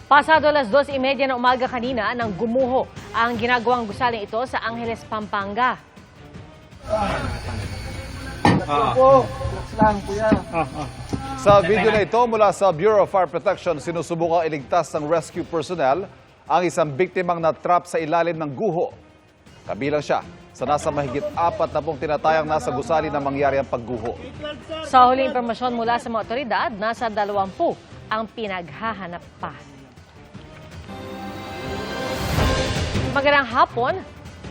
Pasado alas 2:30 ng umaga kanina nang gumuho ang ginagawang gusaling ito sa Angeles, Pampanga. Sa video na ito mula sa Bureau of Fire Protection, sinusubukang iligtas ng rescue personnel ang isang biktimang na-trap sa ilalim ng guho. Kabilang siya sa nasa mahigit 40 tinatayang nasa gusali na mangyari ang pagguho. Sa huling impormasyon mula sa mga otoridad, nasa 20 ang pinaghahanap pa. Magandang hapon.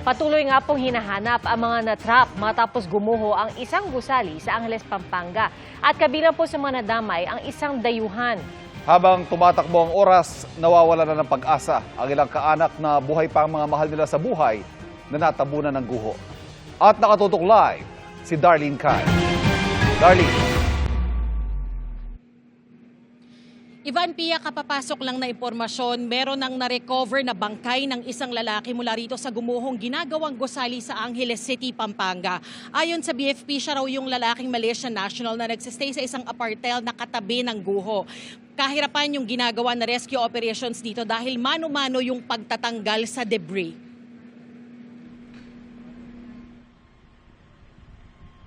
Patuloy nga pong hinahanap ang mga na-trap matapos gumuho ang isang gusali sa Angeles, Pampanga. At kabilang po sa mga nadamay ang isang dayuhan. Habang tumatakbo ang oras, nawawala na ng pag-asa ang ilang kaanak na buhay pa ang mga mahal nila sa buhay na natabunan ng guho. At nakatutok live si Darlene Kai. Darlene. Ivan Pia, kapapasok lang na impormasyon, meron nang na-recover na bangkay ng isang lalaki mula rito sa gumuhong ginagawang gusali sa Angeles City, Pampanga. Ayon sa BFP, siya raw yung lalaking Malaysian national na nagsistay sa isang apartel na katabi ng guho. Kahirapan yung ginagawa na rescue operations dito dahil mano-mano yung pagtatanggal sa debris.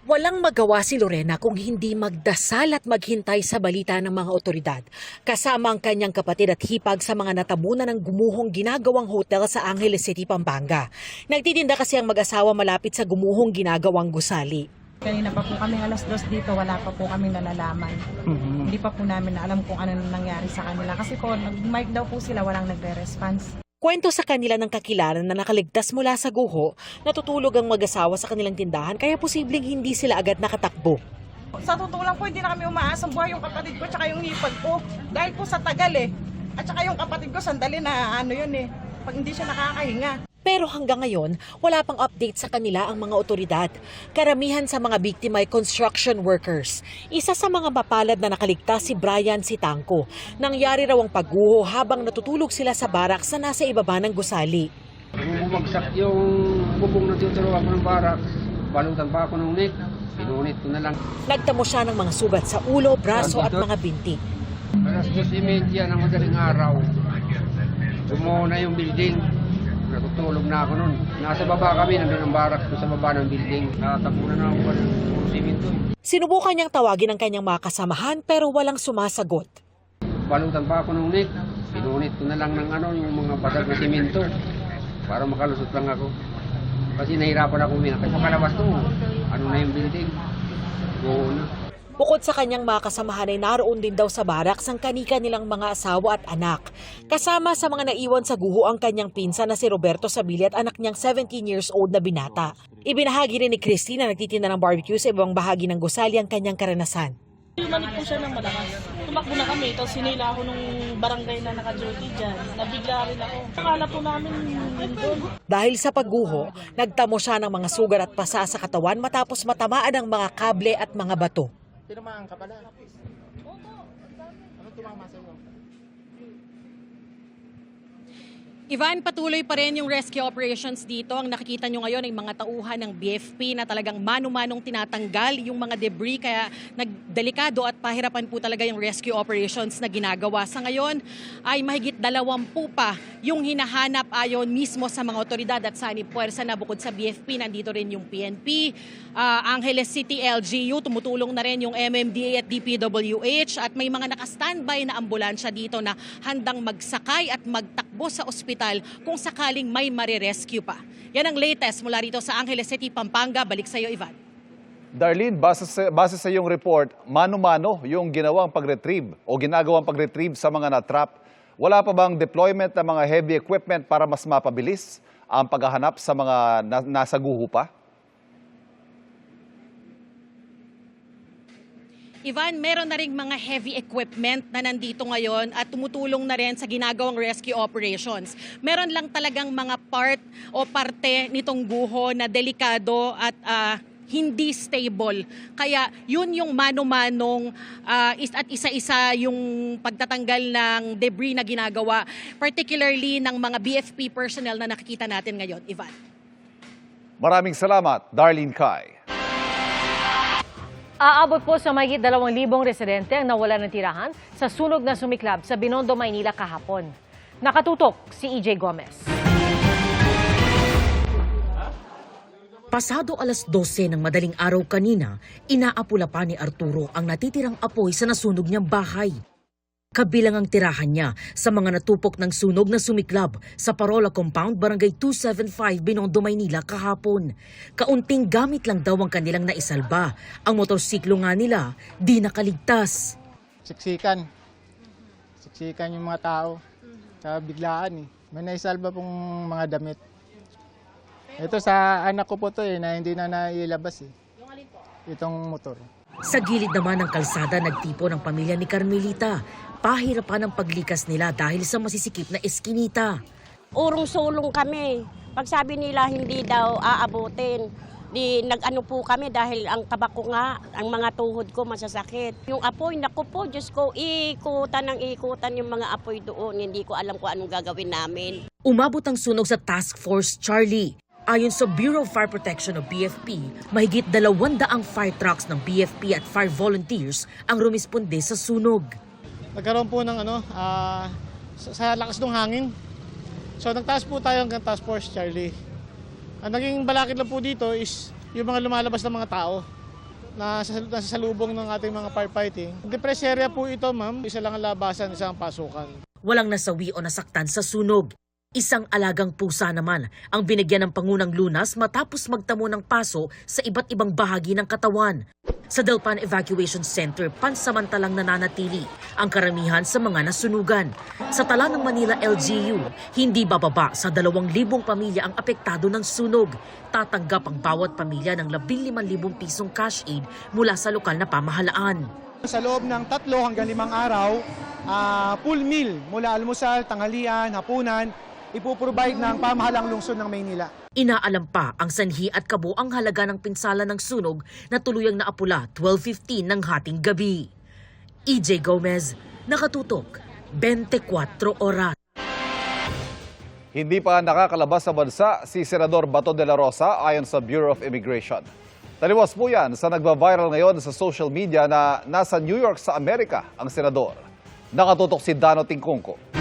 Walang magawa si Lorena kung hindi magdasal at maghintay sa balita ng mga otoridad. Kasama ang kanyang kapatid at hipag sa mga natabunan ng gumuhong ginagawang hotel sa Angeles City, Pampanga. Nagtitinda kasi ang mag-asawa malapit sa gumuhong ginagawang gusali. Kanina pa po kami alas 2 dito, wala pa po kami nalalaman. Hindi pa po namin alam kung ano nangyari sa kanila. Kasi po, nag-mic daw po sila, walang nagre-response. Kwento sa kanila ng kakilala na nakaligtas mula sa guho, natutulog ang mag-asawa sa kanilang tindahan kaya posibleng hindi sila agad nakatakbo. Sa totoo lang po, hindi na kami umaasang buhay yung kapatid ko tsaka yung hipag ko. Dahil po sa tagal At tsaka yung kapatid ko, sandali na pag hindi siya nakakahinga. Pero hanggang ngayon, wala pang update sa kanila ang mga otoridad. Karamihan sa mga biktima ay construction workers. Isa sa mga mapalad na nakaligtas si Brian Sitangco. Nangyari raw ang pagguho habang natutulog sila sa baraks na nasa ibaba ng gusali. Bumagsak yung bubong na tinuturuan ko ng baraks. Balutan pa ako ng neck. Pinunit ko na lang. Nagtamo siya ng mga sugat sa ulo, braso at mga binti. Alas 2:30 ng madaling araw. Gumuho na yung building. Natutulog na ako nun. Nasa baba kami, nandun ang baraks ko sa baba ng building. Natapunan na ako ng simento. Sinubukan niyang tawagin ang kanyang mga kasamahan pero walang sumasagot. Balutan pa ako ng neck. Pinunit ko na lang ng yung mga basag na simento. Para makalusot lang ako. Kasi nahirapan ako umiyak. Kasi makalabas to. Ano na yung building? Buo na. Bukod sa kanyang mga kasamahan ay naroon din daw sa baraks ang kanika nilang mga asawa at anak. Kasama sa mga naiwan sa guho ang kanyang pinsan na si Roberto Sabili at anak niyang 17 years old na binata. Ibinahagi rin ni Christy na nagtitinda ng barbecue sa ibang bahagi ng gusali ang kanyang karanasan. Manik po siya ng malakas. Tumakbo na kami, tapos sinila ako nung barangay na naka-duty dyan. Nabigla rin ako. Akala po namin doon. Dahil sa pagguho, nagtamo siya ng mga sugat at pasa sa katawan matapos matamaan ng mga kable at mga bato. Tinamaan ka pala. Ano tumama sa iyo? Ivan, patuloy pa rin yung rescue operations dito. Ang nakikita nyo ngayon ay mga tauhan ng BFP na talagang mano-manong tinatanggal yung mga debris. Kaya nagdelikado at pahirapan po talaga yung rescue operations na ginagawa. Sa ngayon ay mahigit 20 pa yung hinahanap ayon mismo sa mga otoridad at sanib puwersa na bukod sa BFP. Nandito rin yung PNP, Angeles City LGU, tumutulong na rin yung MMDA at DPWH at may mga naka-standby na ambulansya dito na handang magsakay at magtakbo sa ospital kung sakaling may marirescue pa. Yan ang latest mula rito sa Angeles City, Pampanga. Balik sa iyo, Ivan. Darlene, base sa iyong report, mano-mano yung ginawang pag-retrieve o ginagawang pag-retrieve sa mga na-trap. Wala pa bang deployment ng mga heavy equipment para mas mapabilis ang paghahanap sa mga nasa guho pa? Ivan, meron na ring mga heavy equipment na nandito ngayon at tumutulong na rin sa ginagawang rescue operations. Meron lang talagang mga part o parte nitong guho na delikado at hindi stable. Kaya yun yung mano-manong at isa-isa yung pagtatanggal ng debris na ginagawa, particularly ng mga BFP personnel na nakikita natin ngayon. Ivan. Maraming salamat, Darlene Kai. Aabot po sa mahigit 2,000 residente ang nawala ng tirahan sa sunog na sumiklab sa Binondo, Maynila kahapon. Nakatutok si EJ Gomez. Pasado alas 12 ng madaling araw kanina, inaapula pa ni Arturo ang natitirang apoy sa nasunog niyang bahay. Kabilang ang tirahan niya sa mga natupok ng sunog na sumiklab sa Parola Compound, Barangay 275, Binondo, Maynila kahapon. Kaunting gamit lang daw ang kanilang naisalba. Ang motorsiklo nga nila di nakaligtas. Siksikan yung mga tao. Sa biglaan eh. May naisalba pong mga damit. Ito sa anak ko po to na hindi na nailabas eh. Itong motor. Sa gilid naman ng kalsada nagtipo ng pamilya ni Carmelita. Pahirapan ang paglikas nila dahil sa masisikip na eskinita. Urong-sulong kami. Pag sabi nila hindi daw aabutin, nag-ano po kami dahil ang tabako nga, ang mga tuhod ko masasakit. Yung apoy, naku po, Diyos ko, ikutan yung mga apoy doon. Hindi ko alam kung anong gagawin namin. Umabot ang sunog sa Task Force Charlie. Ayon sa Bureau of Fire Protection o BFP, mahigit 200 fire trucks ng BFP at fire volunteers ang rumisponde sa sunog. Nagkaroon po ng sa lakas ng hangin. So nagtaas po tayo hanggang Task Force Charlie. Ang naging balakid lang po dito is yung mga lumalabas ng mga tao na nasa salubong ng ating mga firefighting. Depressed area po ito, ma'am. Isa lang ang labasan, isang pasukan. Walang nasawi o nasaktan sa sunog. Isang alagang pusa naman ang binigyan ng pangunang lunas matapos magtamo ng paso sa iba't ibang bahagi ng katawan. Sa Delpan Evacuation Center, pansamantalang nananatili ang karamihan sa mga nasunugan. Sa tala ng Manila LGU, hindi bababa sa 2,000 pamilya ang apektado ng sunog. Tatanggap ang bawat pamilya ng 15,000 pisong cash aid mula sa lokal na pamahalaan. Sa loob ng 3 hanggang 5 araw, full meal mula almusal, tanghalian, hapunan, ipoprovide ng pamahalang lungsod ng Maynila. Inaalam pa ang sanhi at kabuang halaga ng pinsala ng sunog na tuluyang naapula 12:15 ng hating gabi. EJ Gomez, nakatutok, 24 oras. Hindi pa nakakalabas sa bansa si Senador Bato de la Rosa ayon sa Bureau of Immigration. Taliwas po yan sa nagba-viral ngayon sa social media na nasa New York sa Amerika ang senador. Nakatutok si Dano Tingkungko.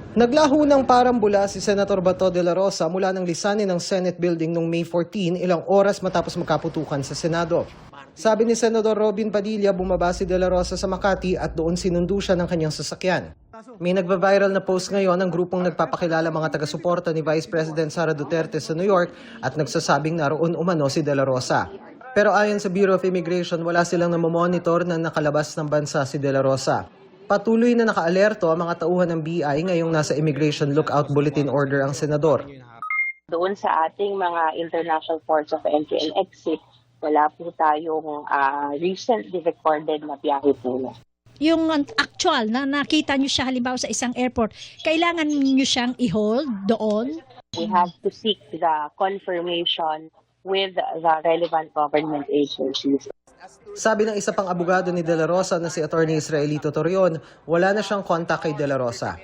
Naglaho ng parambula si Senator Bato de la Rosa mula ng lisanin ng Senate Building noong May 14, ilang oras matapos magkaputukan sa Senado. Sabi ni Senador Robin Padilla, bumaba si de la Rosa sa Makati at doon sinundo siya ng kanyang sasakyan. May nagba-viral na post ngayon ng grupong nagpapakilala mga taga-suporta ni Vice President Sara Duterte sa New York at nagsasabing naroon umano si de la Rosa. Pero ayon sa Bureau of Immigration, wala silang namomonitor na nakalabas ng bansa si de la Rosa. Patuloy na nakaalerto ang mga tauhan ng BI ngayong nasa Immigration Lookout Bulletin Order ang senador. Doon sa ating mga international ports of entry and exit, wala po tayong recently recorded na biyahe po. Yung actual na nakita nyo siya halimbawa sa isang airport, kailangan nyo siyang i-hold doon? We have to seek the confirmation with the relevant government agencies. Sabi ng isa pang abogado ni De La Rosa na si Attorney Israelito Torion, wala na siyang kontak kay De La Rosa.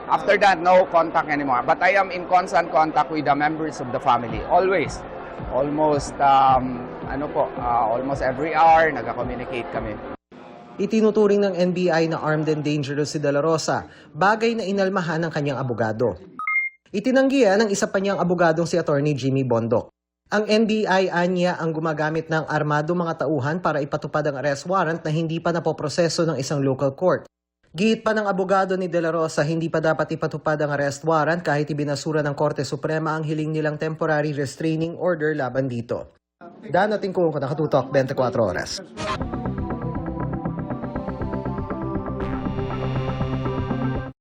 After that, no contact anymore. But I am in constant contact with the members of the family. Always. Almost, almost every hour, nagka-communicate kami. Itinuturing ng NBI na armed and dangerous si De La Rosa, bagay na inalmahan ng kanyang abogado. Itinanggihan ng isa pa niyang abogadong si Attorney Jimmy Bondoc. Ang NBI anya ang gumagamit ng armado mga tauhan para ipatupad ang arrest warrant na hindi pa napoproseso ng isang local court. Giit pa ng abogado ni De La Rosa, hindi pa dapat ipatupad ang arrest warrant kahit ibinasura ng Korte Suprema ang hiling nilang temporary restraining order laban dito. Dano Tingkungko, nakatutok, 24 oras.